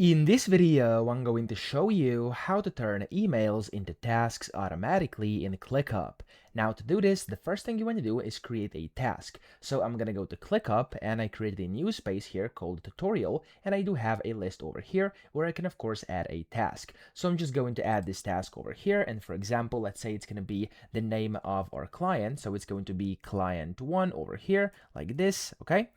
In this video, I'm going to show you how to turn emails into tasks automatically in ClickUp. Now to do this, the first thing you want to do is create a task. So I'm going to go to ClickUp and I created a new space here called tutorial, and I do have a list over here where I can of course add a task. So I'm just going to add this task over here, and for example, let's say it's going to be the name of our client. So it's going to be client1 over here like this, okay?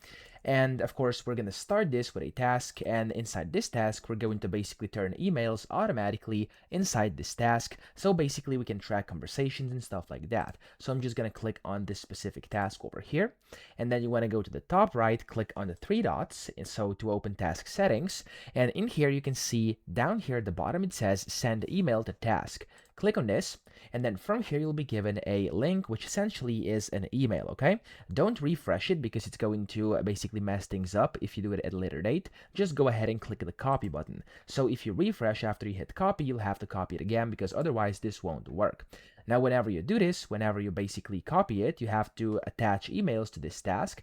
And of course, we're going to start this with a task, and inside this task, we're going to basically turn emails automatically inside this task. So basically, we can track conversations and stuff like that. So I'm just going to click on this specific task over here, and then you want to go to the top right, click on the three dots, and so to open task settings. And in here, you can see down here at the bottom, it says send email to task. Click on this, and then from here you'll be given a link, which essentially is an email. Okay, don't refresh it because it's going to basically mess things up if you do it at a later date. Just go ahead and click the copy button. So if you refresh after you hit copy, you'll have to copy it again because otherwise this won't work. Now, whenever you do this, whenever you basically copy it, you have to attach emails to this task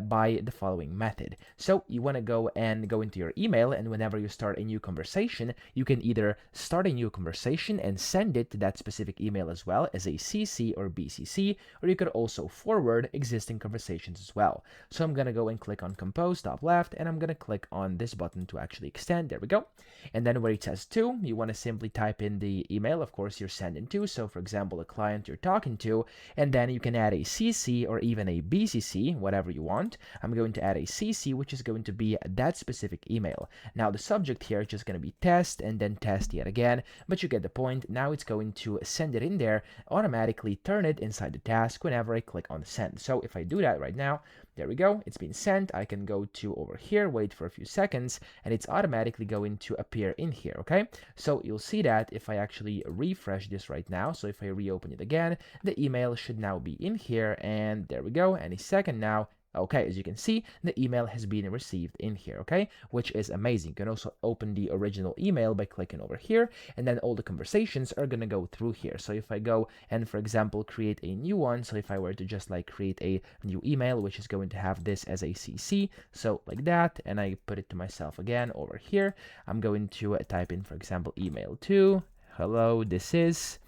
by the following method. So you want to go into your email, and whenever you start a new conversation, you can either start a new conversation and send it to that specific email as well as a CC or BCC, or you could also forward existing conversations as well. So I'm going to go and click on compose top left, and I'm going to click on this button to actually extend. There we go. And then where it says to, you want to simply type in the email, of course, you're sending to. So for example, the client you're talking to, and then you can add a CC or even a BCC, whatever you want. I'm going to add a CC, which is going to be that specific email. Now the subject here is just going to be test and then test yet again, but you get the point. Now it's going to send it in there, automatically turn it inside the task whenever I click on send. So if I do that right now, there we go, it's been sent. I can go to over here, wait for a few seconds, and it's automatically going to appear in here, okay? So you'll see that if I actually refresh this right now, so if I reopen it again, the email should now be in here, and there we go, any second now. Okay, as you can see, the email has been received in here, okay, which is amazing. You can also open the original email by clicking over here, and then all the conversations are going to go through here. So if I go and, for example, create a new one, so if I were to just like create a new email, which is going to have this as a CC, so like that, and I put it to myself again over here, I'm going to type in, for example, email to, hello, this is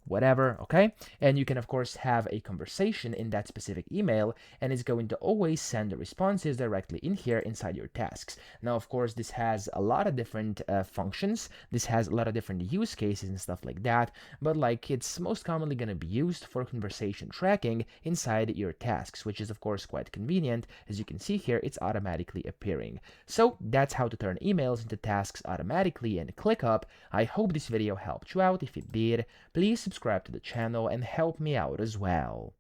whatever, okay? And you can of course have a conversation in that specific email, and it's going to always send the responses directly in here inside your tasks. Now of course this has a lot of different functions, this has a lot of different use cases and stuff like that, but like it's most commonly going to be used for conversation tracking inside your tasks, which is of course quite convenient. As you can see here, it's automatically appearing. So that's how to turn emails into tasks automatically in ClickUp. I hope this video helped you out. If it did, please subscribe to the channel and help me out as well.